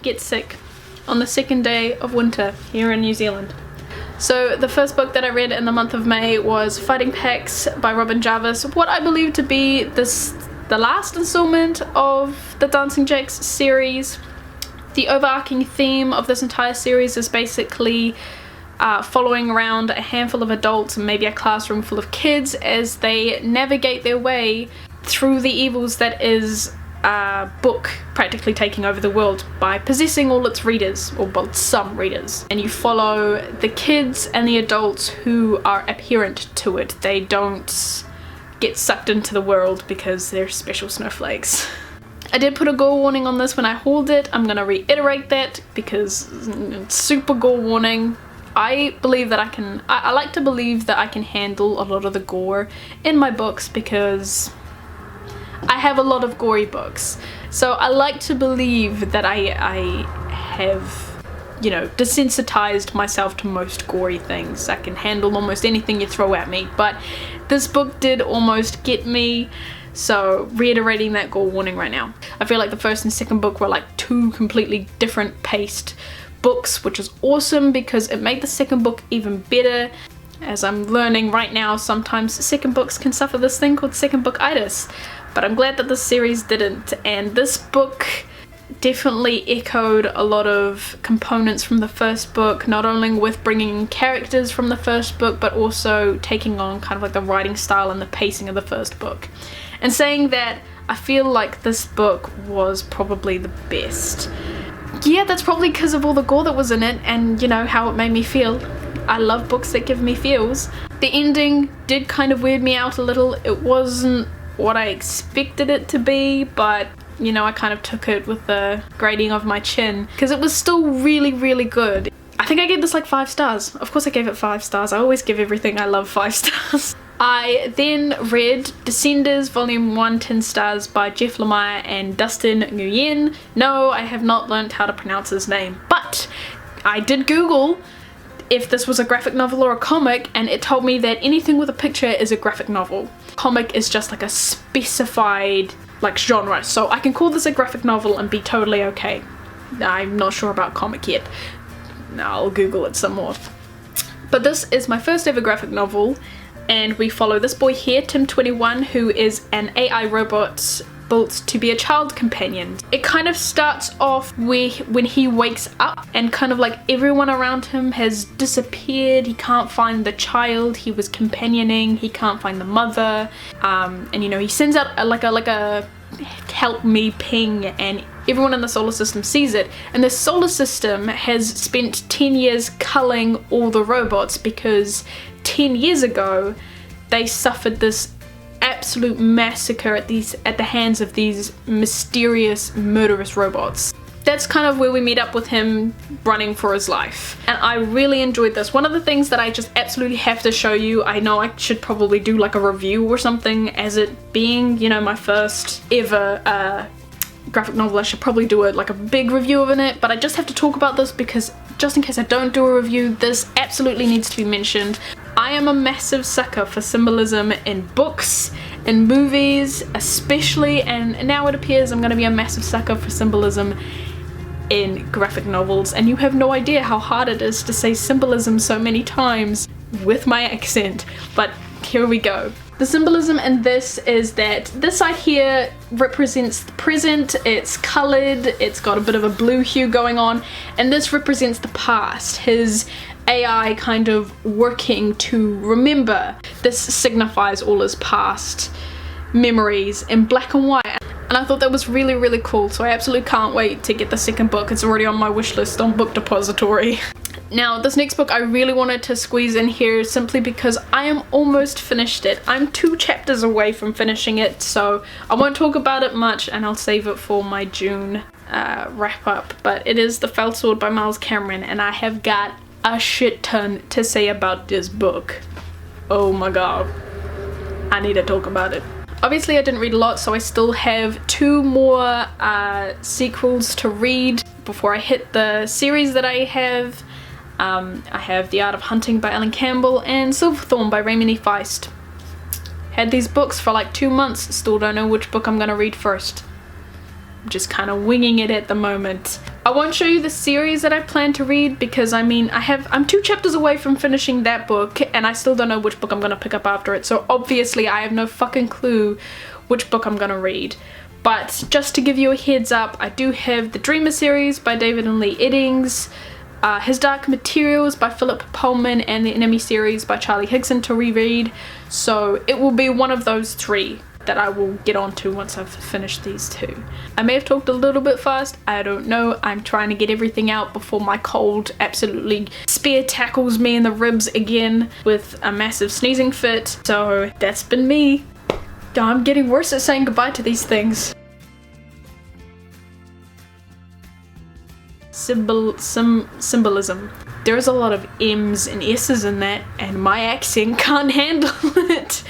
get sick on the second day of winter here in New Zealand. So the first book that I read in the month of May was Fighting Packs by Robin Jarvis, what I believe to be the last installment of the Dancing Jacks series. The overarching theme of this entire series is basically following around a handful of adults and maybe a classroom full of kids as they navigate their way through the evils that is book practically taking over the world by possessing all its readers, or well, some readers. And you follow the kids and the adults who are adherent to it. They don't get sucked into the world because they're special snowflakes. I did put a gore warning on this when I hauled it. I'm gonna reiterate that because it's super gore warning. I believe that I like to believe that I can handle a lot of the gore in my books because I have a lot of gory books. So I like to believe that I have, you know, desensitized myself to most gory things. I can handle almost anything you throw at me, but this book did almost get me. So reiterating that gore warning right now. I feel like the first and second book were like two completely different paced books, which is awesome because it made the second book even better. As I'm learning right now, sometimes second books can suffer this thing called second bookitis, but I'm glad that this series didn't. And this book definitely echoed a lot of components from the first book, not only with bringing in characters from the first book, but also taking on kind of like the writing style and the pacing of the first book. And saying that, I feel like this book was probably the best. Yeah, that's probably because of all the gore that was in it and, you know, how it made me feel. I love books that give me feels. The ending did kind of weird me out a little. It wasn't what I expected it to be, but, you know, I kind of took it with the grading of my chin because it was still really, really good. I think I gave this like 5 stars. Of course I gave it 5 stars. I always give everything I love 5 stars. I then read Descenders Volume 1 10 stars by Jeff Lemire and Dustin Nguyen. No, I have not learnt how to pronounce his name, but I did Google if this was a graphic novel or a comic, and it told me that anything with a picture is a graphic novel. Comic is just like a specified like genre, so I can call this a graphic novel and be totally okay. I'm not sure about comic yet. I'll Google it some more. But this is my first ever graphic novel, and we follow this boy here, Tim21, who is an AI robot built to be a child companion. It kind of starts off when he wakes up and kind of like everyone around him has disappeared. He can't find the child he was companioning, he can't find the mother, and you know, he sends out a help me ping, and everyone in the solar system sees it, and the solar system has spent 10 years culling all the robots because 10 years ago they suffered this absolute massacre at the hands of these mysterious murderous robots. That's kind of where we meet up with him running for his life, and I really enjoyed this. One of the things that I just absolutely have to show you, I know I should probably do like a review or something, as it being, you know, my first ever graphic novel, I should probably do like a big review of it, but I just have to talk about this because just in case I don't do a review, this absolutely needs to be mentioned. I am a massive sucker for symbolism in books, in movies especially, and now it appears I'm going to be a massive sucker for symbolism in graphic novels, and you have no idea how hard it is to say symbolism so many times with my accent, but here we go. The symbolism in this is that this side here represents the present, it's coloured, it's got a bit of a blue hue going on, and this represents the past, his AI kind of working to remember. This signifies all his past memories in black and white, and I thought that was really, really cool, so I absolutely can't wait to get the second book. It's already on my wish list on Book Depository. Now, this next book I really wanted to squeeze in here simply because I am almost finished it. I'm 2 chapters away from finishing it, so I won't talk about it much and I'll save it for my June wrap up. But it is The Fell Sword by Miles Cameron, and I have got a shit ton to say about this book. Oh my god. I need to talk about it. Obviously I didn't read a lot, so I still have 2 more sequels to read before I hit the series that I have. I have The Art of Hunting by Ellen Campbell and Silverthorn by Raymond E. Feist. Had these books for like 2 months, still don't know which book I'm gonna read first. just kind of winging it at the moment. I won't show you the series that I plan to read because I mean I'm 2 chapters away from finishing that book and I still don't know which book I'm gonna pick up after it, so obviously I have no fucking clue which book I'm gonna read. But just to give you a heads up, I do have the Dreamer series by David and Lee Eddings, His Dark Materials by Philip Pullman, and the Enemy series by Charlie Higson to reread, so it will be one of those 3 that I will get onto once I've finished these 2. I may have talked a little bit fast, I don't know. I'm trying to get everything out before my cold absolutely spear tackles me in the ribs again with a massive sneezing fit. So that's been me. I'm getting worse at saying goodbye to these things. Symbolism. There's a lot of M's and S's in that, and my accent can't handle it.